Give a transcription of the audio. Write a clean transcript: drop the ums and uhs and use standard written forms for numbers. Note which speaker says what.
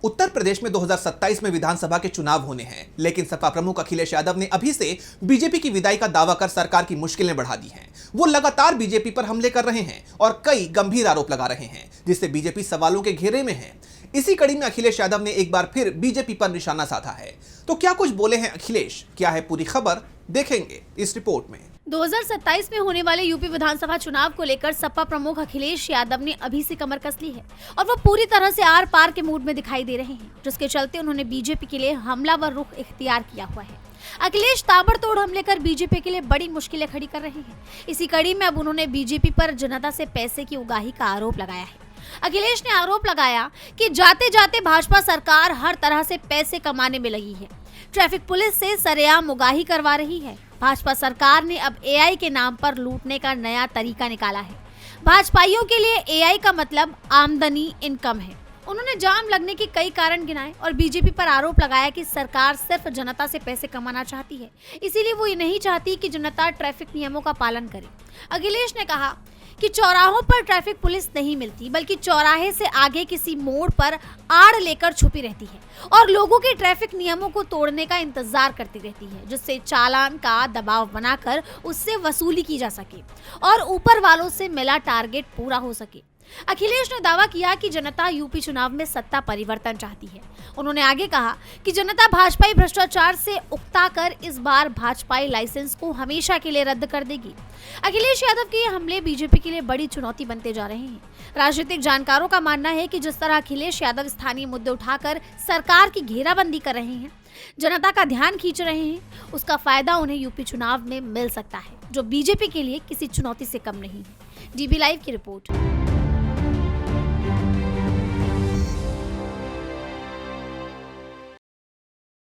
Speaker 1: उत्तर प्रदेश में 2027 में विधानसभा के चुनाव होने हैं, लेकिन सपा प्रमुख अखिलेश यादव ने अभी से बीजेपी की विदाई का दावा कर सरकार की मुश्किलें बढ़ा दी हैं। वो लगातार बीजेपी पर हमले कर रहे हैं और कई गंभीर आरोप लगा रहे हैं, जिससे बीजेपी सवालों के घेरे में है। इसी कड़ी में अखिलेश यादव ने एक बार फिर बीजेपी पर निशाना साधा है। तो क्या कुछ बोले हैं अखिलेश, क्या है पूरी खबर, देखेंगे इस रिपोर्ट में।
Speaker 2: 2027 में होने वाले यूपी विधानसभा चुनाव को लेकर सपा प्रमुख अखिलेश यादव ने अभी से कमर कस ली है और वो पूरी तरह से आर पार के मूड में दिखाई दे रहे हैं, जिसके चलते उन्होंने बीजेपी के लिए हमलावर रुख इख्तियार किया हुआ है। अखिलेश ताबड़तोड़ हमले कर बीजेपी के लिए बड़ी मुश्किलें खड़ी कर रहे हैं। इसी कड़ी में अब उन्होंने बीजेपी पर जनता से पैसे की उगाही का आरोप लगाया है। अखिलेश ने आरोप लगाया कि जाते जाते भाजपा सरकार हर तरह से पैसे कमाने में लगी है, ट्रैफिक पुलिस से सरेआम उगाही करवा रही है। भाजपा सरकार ने अब एआई के नाम पर लूटने का नया तरीका निकाला है। भाजपाइयों के लिए एआई का मतलब आमदनी, इनकम है। उन्होंने जाम लगने के कई कारण गिनाए और बीजेपी पर आरोप लगाया कि सरकार सिर्फ जनता से पैसे कमाना चाहती है, इसीलिए वो ये नहीं चाहती कि जनता ट्रैफिक नियमों का पालन करे। अखिलेश ने कहा कि चौराहों पर ट्रैफिक पुलिस नहीं मिलती, बल्कि चौराहे से आगे किसी मोड़ पर आड़ लेकर छुपी रहती है और लोगों के ट्रैफिक नियमों को तोड़ने का इंतजार करती रहती है, जिससे चालान का दबाव बनाकर उससे वसूली की जा सके और ऊपर वालों से मिला टारगेट पूरा हो सके। अखिलेश ने दावा किया कि जनता यूपी चुनाव में सत्ता परिवर्तन चाहती है। उन्होंने आगे कहा कि जनता भाजपाई भ्रष्टाचार से उकता कर इस बार भाजपाई लाइसेंस को हमेशा के लिए रद्द कर देगी। अखिलेश यादव के ये हमले बीजेपी के लिए बड़ी चुनौती बनते जा रहे हैं। राजनीतिक जानकारों का मानना है कि जिस तरह अखिलेश यादव स्थानीय मुद्दे उठाकर सरकार की घेराबंदी कर रहे हैं, जनता का ध्यान खींच रहे हैं, उसका फायदा उन्हें यूपी चुनाव में मिल सकता है, जो बीजेपी के लिए किसी चुनौती से कम नहीं है। डीबी लाइव की रिपोर्ट।